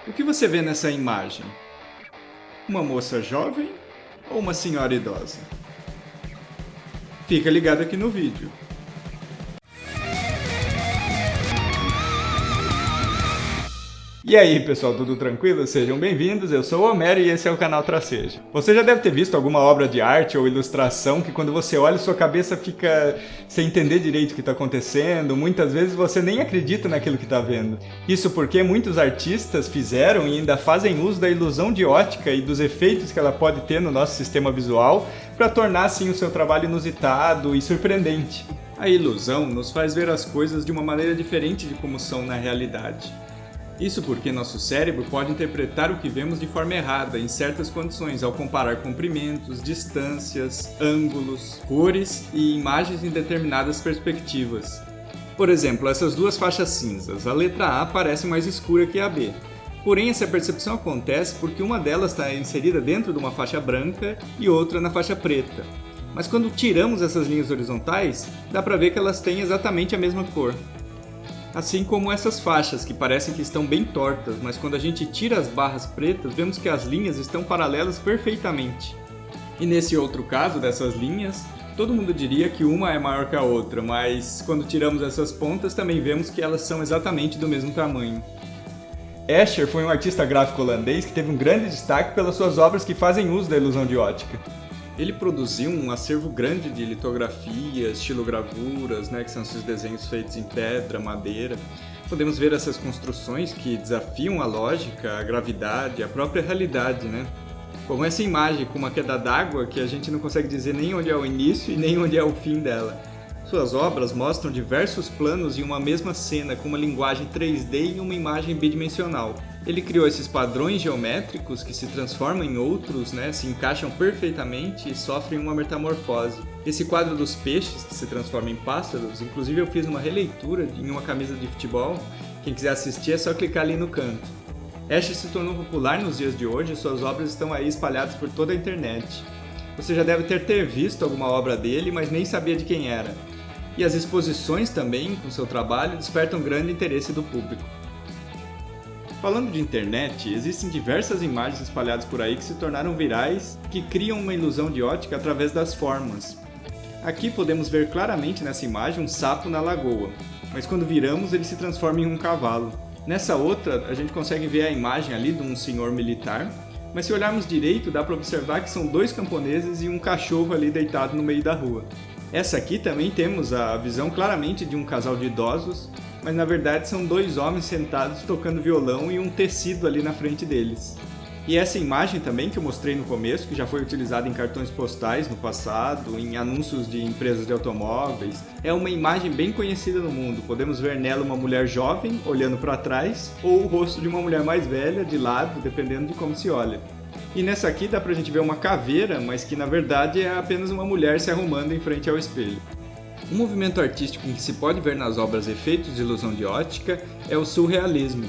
O que você vê nessa imagem? Uma moça jovem ou uma senhora idosa? Fica ligado aqui no vídeo. E aí pessoal, tudo tranquilo? Sejam bem-vindos, eu sou o Homero e esse é o canal Tracejo. Você já deve ter visto alguma obra de arte ou ilustração que quando você olha sua cabeça fica sem entender direito o que está acontecendo, muitas vezes você nem acredita naquilo que está vendo. Isso porque muitos artistas fizeram e ainda fazem uso da ilusão de ótica e dos efeitos que ela pode ter no nosso sistema visual para tornar assim o seu trabalho inusitado e surpreendente. A ilusão nos faz ver as coisas de uma maneira diferente de como são na realidade. Isso porque nosso cérebro pode interpretar o que vemos de forma errada em certas condições ao comparar comprimentos, distâncias, ângulos, cores e imagens em determinadas perspectivas. Por exemplo, essas duas faixas cinzas, a letra A parece mais escura que a B. Porém, essa percepção acontece porque uma delas está inserida dentro de uma faixa branca e outra na faixa preta. Mas quando tiramos essas linhas horizontais, dá para ver que elas têm exatamente a mesma cor. Assim como essas faixas, que parecem que estão bem tortas, mas quando a gente tira as barras pretas, vemos que as linhas estão paralelas perfeitamente. E nesse outro caso dessas linhas, todo mundo diria que uma é maior que a outra, mas quando tiramos essas pontas também vemos que elas são exatamente do mesmo tamanho. Escher foi um artista gráfico holandês que teve um grande destaque pelas suas obras que fazem uso da ilusão de ótica. Ele produziu um acervo grande de litografias, estilogravuras, que são esses desenhos feitos em pedra, madeira. Podemos ver essas construções que desafiam a lógica, a gravidade, a própria realidade, Como essa imagem com uma queda d'água que a gente não consegue dizer nem onde é o início e nem onde é o fim dela. Suas obras mostram diversos planos em uma mesma cena com uma linguagem 3D e uma imagem bidimensional. Ele criou esses padrões geométricos que se transformam em outros, se encaixam perfeitamente e sofrem uma metamorfose. Esse quadro dos peixes que se transformam em pássaros, inclusive eu fiz uma releitura em uma camisa de futebol. Quem quiser assistir é só clicar ali no canto. Escher se tornou popular nos dias de hoje e suas obras estão aí espalhadas por toda a internet. Você já deve ter visto alguma obra dele, mas nem sabia de quem era. E as exposições também, com seu trabalho, despertam grande interesse do público. Falando de internet, existem diversas imagens espalhadas por aí que se tornaram virais, que criam uma ilusão de ótica através das formas. Aqui podemos ver claramente nessa imagem um sapo na lagoa, mas quando viramos ele se transforma em um cavalo. Nessa outra, a gente consegue ver a imagem ali de um senhor militar, mas se olharmos direito dá para observar que são dois camponeses e um cachorro ali deitado no meio da rua. Essa aqui também temos a visão claramente de um casal de idosos, mas na verdade são dois homens sentados tocando violão e um tecido ali na frente deles. E essa imagem também que eu mostrei no começo, que já foi utilizada em cartões postais no passado, em anúncios de empresas de automóveis, é uma imagem bem conhecida no mundo. Podemos ver nela uma mulher jovem olhando para trás ou o rosto de uma mulher mais velha de lado, dependendo de como se olha. E nessa aqui dá pra gente ver uma caveira, mas que na verdade é apenas uma mulher se arrumando em frente ao espelho. Um movimento artístico em que se pode ver nas obras efeitos de ilusão de ótica é o surrealismo.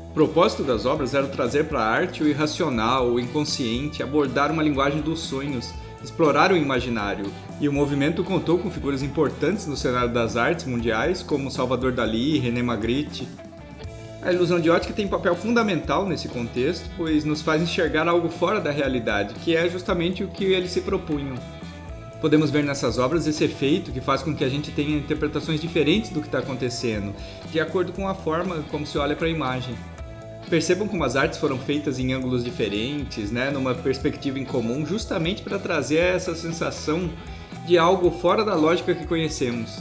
O propósito das obras era trazer para a arte o irracional, o inconsciente, abordar uma linguagem dos sonhos, explorar o imaginário. E o movimento contou com figuras importantes no cenário das artes mundiais, como Salvador Dalí, René Magritte. A ilusão de ótica tem um papel fundamental nesse contexto, pois nos faz enxergar algo fora da realidade, que é justamente o que eles se propunham. Podemos ver nessas obras esse efeito que faz com que a gente tenha interpretações diferentes do que está acontecendo, de acordo com a forma como se olha para a imagem. Percebam como as artes foram feitas em ângulos diferentes, numa perspectiva em comum, justamente para trazer essa sensação de algo fora da lógica que conhecemos.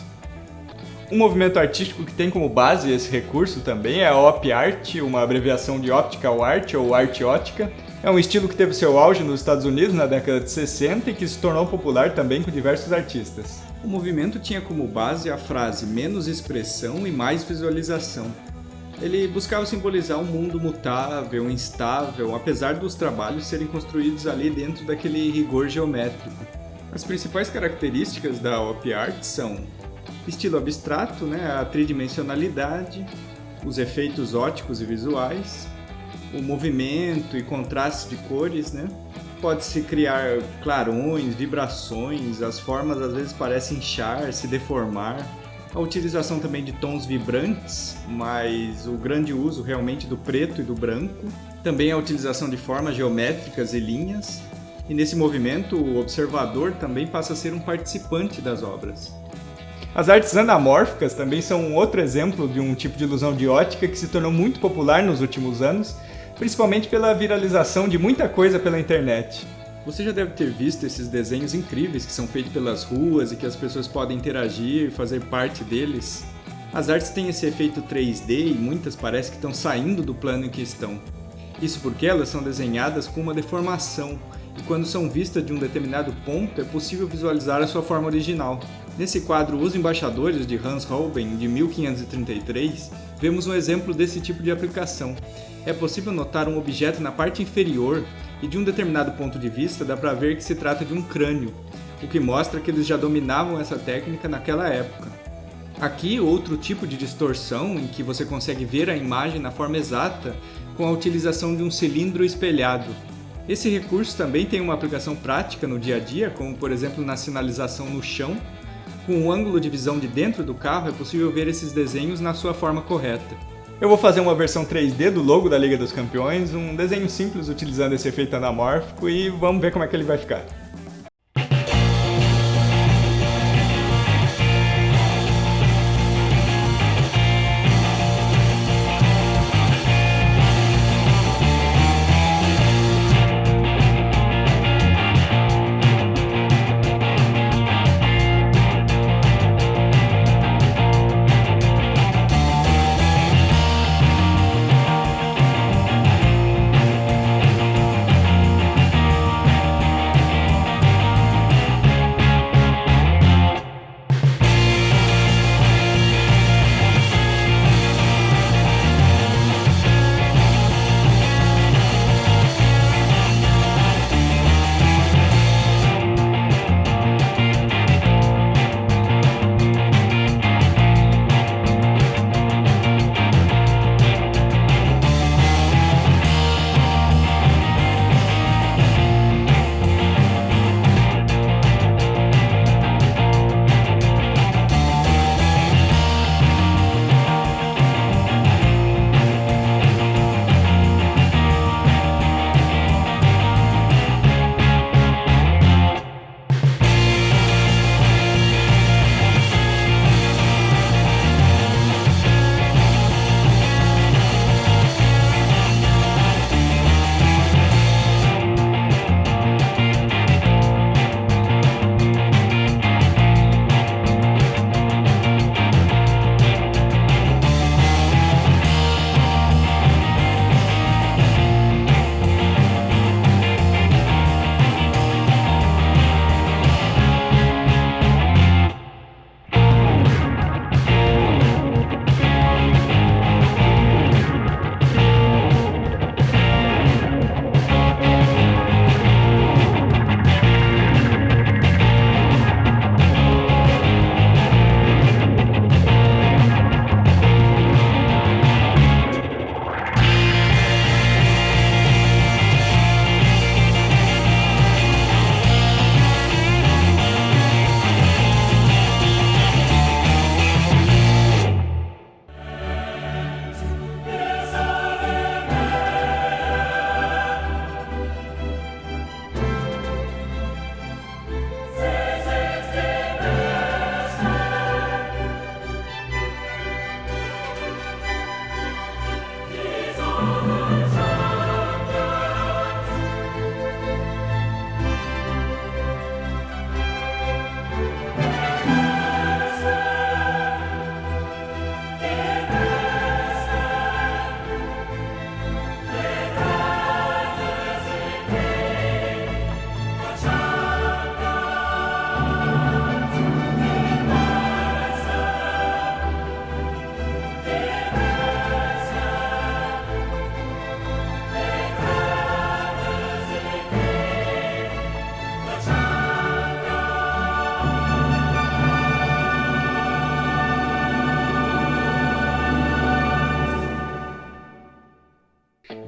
Um movimento artístico que tem como base esse recurso também é a Op Art, uma abreviação de Optical Art ou arte ótica. É um estilo que teve seu auge nos Estados Unidos na década de 60 e que se tornou popular também com diversos artistas. O movimento tinha como base a frase menos expressão e mais visualização. Ele buscava simbolizar um mundo mutável, instável, apesar dos trabalhos serem construídos ali dentro daquele rigor geométrico. As principais características da Op Art são estilo abstrato, a tridimensionalidade, os efeitos óticos e visuais, o movimento e contraste de cores, Pode-se criar clarões, vibrações, as formas às vezes parecem inchar, se deformar. a utilização também de tons vibrantes, mas o grande uso realmente do preto e do branco, também a utilização de formas geométricas e linhas, e nesse movimento o observador também passa a ser um participante das obras. As artes anamórficas também são um outro exemplo de um tipo de ilusão de ótica que se tornou muito popular nos últimos anos, principalmente pela viralização de muita coisa pela internet. Você já deve ter visto esses desenhos incríveis que são feitos pelas ruas e que as pessoas podem interagir e fazer parte deles. As artes têm esse efeito 3D e muitas parece que estão saindo do plano em que estão. Isso porque elas são desenhadas com uma deformação, e quando são vistas de um determinado ponto é possível visualizar a sua forma original. Nesse quadro Os Embaixadores, de Hans Holbein, de 1533, vemos um exemplo desse tipo de aplicação. É possível notar um objeto na parte inferior e de um determinado ponto de vista dá para ver que se trata de um crânio, o que mostra que eles já dominavam essa técnica naquela época. Aqui, outro tipo de distorção em que você consegue ver a imagem na forma exata com a utilização de um cilindro espelhado. Esse recurso também tem uma aplicação prática no dia a dia, como por exemplo na sinalização no chão. Com o ângulo de visão de dentro do carro é possível ver esses desenhos na sua forma correta. Eu vou fazer uma versão 3D do logo da Liga dos Campeões, um desenho simples utilizando esse efeito anamórfico e vamos ver como é que ele vai ficar.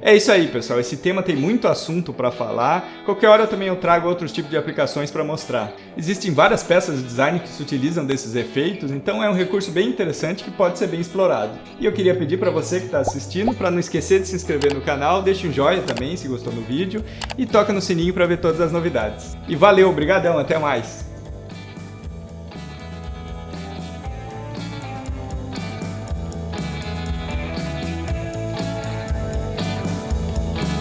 É isso aí, pessoal. Esse tema tem muito assunto para falar. Qualquer hora também eu trago outros tipos de aplicações para mostrar. Existem várias peças de design que se utilizam desses efeitos, então é um recurso bem interessante que pode ser bem explorado. E eu queria pedir para você que está assistindo para não esquecer de se inscrever no canal, deixe um joinha também se gostou do vídeo e toca no sininho para ver todas as novidades. E valeu, obrigadão, até mais!